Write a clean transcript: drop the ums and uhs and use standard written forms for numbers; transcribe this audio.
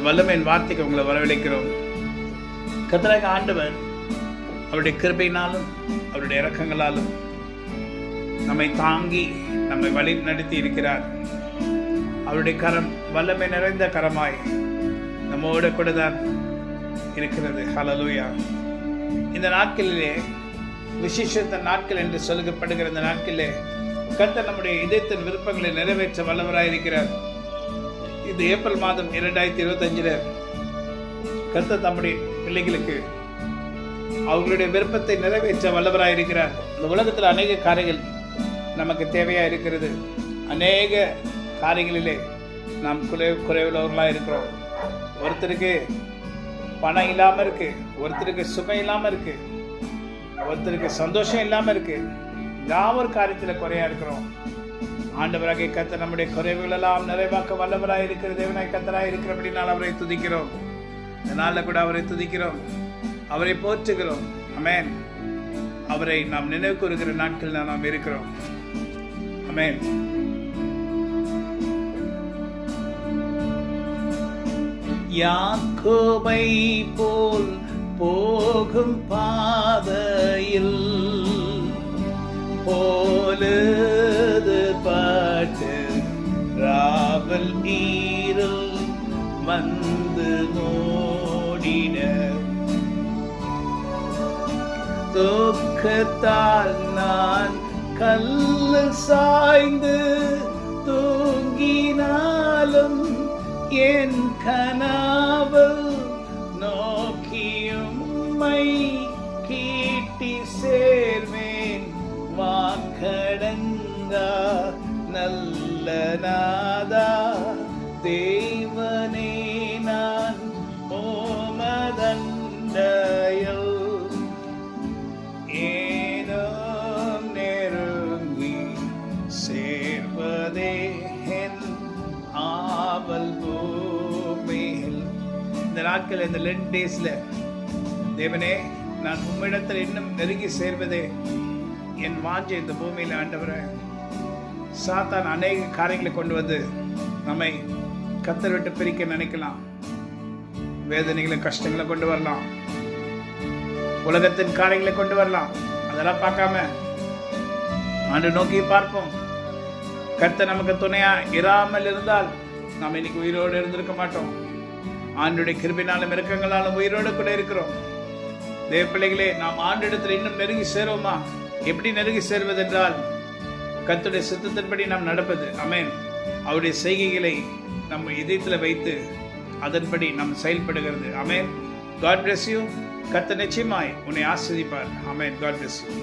வல்லமையின் வார்த்தைக்கு உங்களை வரவழைக்கிறோம். கர்த்தராகிய ஆண்டவர் அவருடைய கிருபையினாலும் அவருடைய இரக்கங்களாலும் நம்மை தாங்கி நம்மை வழி நடத்தி இருக்கிறார். அவருடைய கரம் வல்லமை நிறைந்த கரமாய் நம்மோடு கூட தான் இருக்கிறது. ஹல்லேலூயா. இந்த நாட்களிலே விசேஷத்த நாட்கள் என்று சொல்லப்படுகிற இந்த நாட்களிலே கர்த்தர் நம்முடைய இதயத்தின் விருப்பங்களை நிறைவேற்ற வல்லவராயிருக்கிறார். இது ஏப்ரல் மாதம் 2025 கர்த்தர் தம்முடைய பிள்ளைகளுக்கு அவர்களுடைய விருப்பத்தை நிறைவேற்ற வல்லவராயிருக்கிறார். இந்த உலகத்தில் அநேக காரியங்கள் நமக்கு தேவையா இருக்கிறது. அநேக காரியங்களிலே நாம் குறைவுள்ளவர்களாக இருக்கிறோம். ஒருத்தருக்கு பணம் இல்லாமல் இருக்கு, ஒருத்தருக்கு சுகம் இல்லாமல் இருக்கு, ஒருத்தருக்கு சந்தோஷம் இல்லாமல் இருக்கு. யாவொரு காரியத்தில் குறையா இருக்கிறோம். ஆண்டவராகிய கர்த்தர் நம்முடைய குறைவுகள் எல்லாம் நிறைவாக்க வல்லவராய் இருக்கிற தேவனாய் கர்த்தராய் இருக்கிறபடினால் அவரை துதிக்கிறோம். இந்த நாளில் கூட அவரை துதிக்கிறோம், அவரை போற்றுகிறோம். ஆமென். அவரை நாம் நினைவு கூறுகிற நாட்கள் நாம் இருக்கிறோம். ஆமென். யாக்கோபை போல் போகும் பாதையில் போலது பாட்டு ராவல் ஈரல் வந்து மூடின துக்கத்தால் நான் கல்லு சாய்ந்து தூங்கினாலும் என் கனாவல் நோக்கியும் மை கீட்டி சேர்வேன் வாக்கடங்கா நல்ல நாதா தேவனே நான் ஓமதண்டையில் ஏனோ நெருங்கி சேர்வதே என் ஆவல் பூமியில். இந்த நாட்கள் இந்த லென்ட் டேஸ்ல தேவனே நான் உம்மிடத்தில் இன்னும் நெருங்கி சேர்வதே என் வாஞ்சை இந்த பூமியில். ஆண்டவரே, சாத்தான் அநேக காரியங்களை கொண்டு வந்து நம்மை கர்த்தர் விட்டு பிரிக்க நினைக்கலாம். வேதனைகளை கஷ்டங்களை கொண்டு வரலாம், உலகத்தின் காரியங்களை கொண்டு வரலாம். அதெல்லாம் பார்க்காம ஆண்டு நோக்கி பார்ப்போம். கர்த்தர் நமக்கு துணையா இராமல் இருந்தால் நாம் இன்னைக்கு உயிரோடு இருந்திருக்க மாட்டோம். ஆண்டுடைய கிருபையினாலும் இரக்கங்களாலும் உயிரோடு கூட இருக்கிறோம். தேவ பிள்ளைகளே, நாம் ஆண்டிடத்தில் இன்னும் நெருங்கி சேருவோமா? எப்படி நெருங்கி சேர்வதென்றால் கர்த்தருடைய சித்தத்தின்படி நாம் நடப்பது. ஆமென். அவருடைய செய்கைகளை நம்ம இதயத்தில் வைத்து அதன்படி நாம் செயல்படுகிறது. ஆமென். God bless you. கர்த்தர் நிச்சயமாய் உன்னை ஆசீர்வதிப்பார். ஆமென். God bless you.